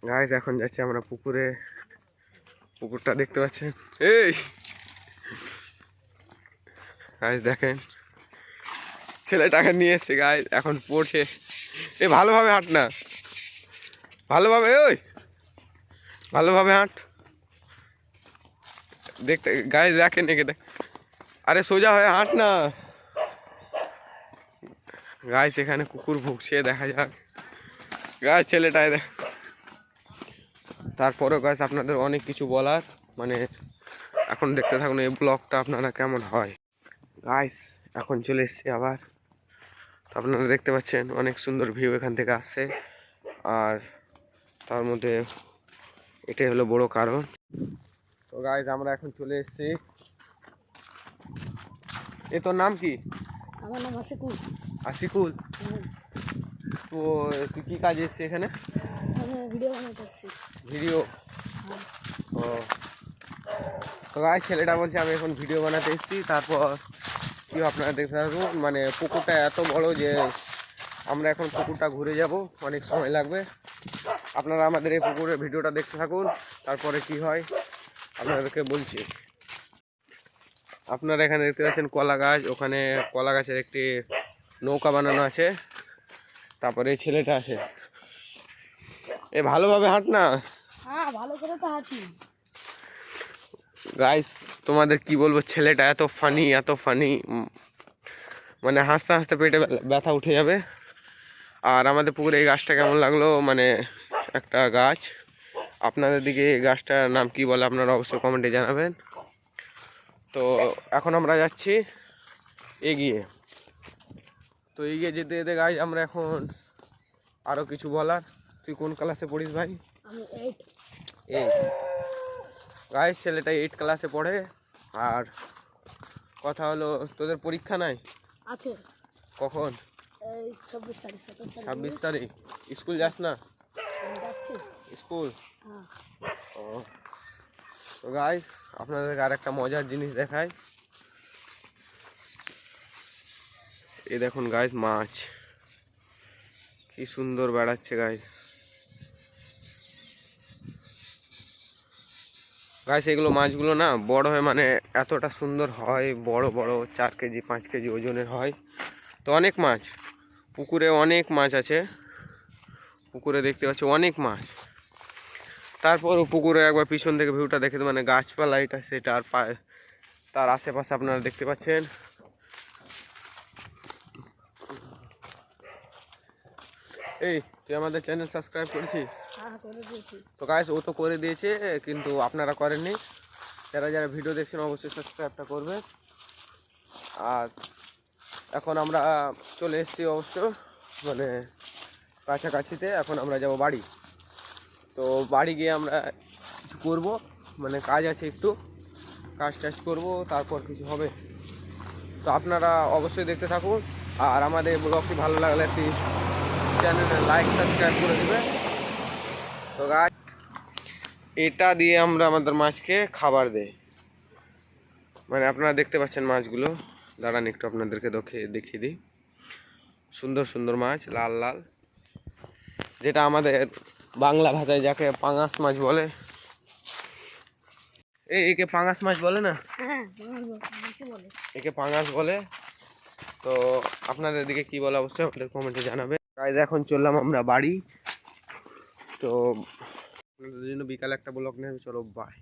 Guys এখন যাচ্ছি আমরা পুকুরে। পুকুরটা দেখতে পাচ্ছেন, এই গাইস দেখেন ছেলেটাকে নিয়ে এসছে গাইস, এখন পড়ছে। এ ভালোভাবে হাঁট না, ভালোভাবে, ওই ভালোভাবে হাঁট। দেখতে গাইস দেখেন একে, আরে সোজা হয়ে হাঁট না। গাইস এখানে কুকুর ভুগছে, দেখা যাক। গাইস ছেলেটায় দেখ। তারপরেও গাইস আপনাদের অনেক কিছু বলার, মানে এখন দেখতে থাকুন এই ব্লগটা আপনারা কেমন হয়। গাইস এখন চলে এসছি আবার, তো আপনারা দেখতে পাচ্ছেন অনেক সুন্দর ভিউ এখান থেকে আসছে। আর তার মধ্যে এটাই হলো বড় কারণ। তো গাইস আমরা এখন চলে এসছি। এ তোর নাম কি? আমার নাম আশিকুল। আশিকুল, তো তুই কি কাজ এসছিস এখানে? আমি ভিডিও বানাতে আসছি। ভিডিও? ও, তো গাইস ছেলেটা বলছে আমি এখন ভিডিও বানাতে এসেছি। তারপর কি আপনারা দেখতে থাকুন, মানে পুকুরটা এত বড় যে আমরা এখন পুকুরটা ঘুরে যাব, অনেক সময় লাগবে। আপনারা আমাদের এই পুকুরের ভিডিওটা দেখতে থাকুন, তারপরে কি হয় আপনাদেরকে বলছি। আপনারা এখানে দেখতে পাচ্ছেন কলা গাছ, ওখানে কলা গাছের একটি নৌকা বানানো আছে। তারপরে এই ছেলেটা আছে, এ ভালোভাবে হাঁট না। হ্যাঁ ভালো করে তো হাঁটি। গাইস তোমাদের কি বলবো, ছেলেটা এত ফানি, এত ফানি, মানে হাসতে হাসতে পেটে ব্যথা উঠে যাবে। আর আমাদের পুকুরে এই গাছটা কেমন লাগলো, মানে একটা গাছ, আপনাদের দিকে এই গাছটার নাম কি বলে আপনারা অবশ্যই কমেন্টে জানাবেন। তো এখন আমরা যাচ্ছি এগিয়ে। তো এগিয়ে যেতে যেতে গাইস আমরা এখন আরও কিছু বলার। তুই কোন ক্লাসে পড়িস ভাই? আমি 8। গাইস ছেলেটা 8 ক্লাসে পড়ে। আর কথা হলো তোদের পরীক্ষা নাই? আছে। কখন? এই 26 তারিখ 26 তারিখ। স্কুল যাস না? আমি যাচ্ছি স্কুল? হ্যাঁ। ও, তো গাইস আপনাদেরকে আর একটা মজার জিনিস দেখাই। এই দেখুন গাইস মাছ কি সুন্দর বেড়াচ্ছে গাইস। গাইস এগুলো মাছগুলো না বড় হয়, মানে এতটা সুন্দর হয়, বড় বড় 4 কেজি 5 কেজি ওজনের হয়। তো অনেক মাছ পুকুরে, অনেক মাছ আছে পুকুরে, দেখতে পাচ্ছ অনেক মাছ। তারপর পুকুরে একবার পিছন থেকে ভিউটা দেখে, মানে গাছপালা এটা সেটা, আর তার আশেপাশে আপনারা দেখতে পাচ্ছেন। এই তুই আমাদের চ্যানেল সাবস্ক্রাইব করেছিস? হ্যাঁ করে দিয়েছি। তো গাইস ও তো করে দিয়েছে, কিন্তু আপনারা করেননি। যারা যারা ভিডিও দেখছেন অবশ্যই সাবস্ক্রাইবটা করবে। আর এখন আমরা চলে এসেছি অবশ্য, মানে কাছাকাছিতে। এখন আমরা যাব বাড়ি। তো বাড়ি গিয়ে আমরা কিছু করবো, মানে কাজ আছে একটু, কাজ টাজ করবো, তারপর কিছু হবে। তো আপনারা অবশ্যই দেখতে থাকুন। আর আমাদের ব্লগটি ভালো লাগলে একটি চ্যানেলে লাইক সাবস্ক্রাইব করে দেবে। তো গাছ এটা দিয়ে আমরা আমাদের মাছকে খাবার দেই, মানে আপনারা দেখতে পাচ্ছেন মাছগুলো। দাঁড়ান একটু আপনাদেরকে দেখিয়ে দিই। সুন্দর সুন্দর মাছ, লাল লাল, যেটা আমাদের বাংলা ভাষায় যাকে পাঙাশ মাছ বলে। একে পাঙাশ মাছ বলে না? হ্যাঁ বলে। একে পাঙাশ বলে। তো আপনাদের দিকে কি বলে অবশ্যই আমাদের কমেন্টে জানাবে। গাইস এখন চললাম আমরা বাড়ি। তো আপনাদের জন্য বিকালে একটা ব্লগ নেই, চলো বাই।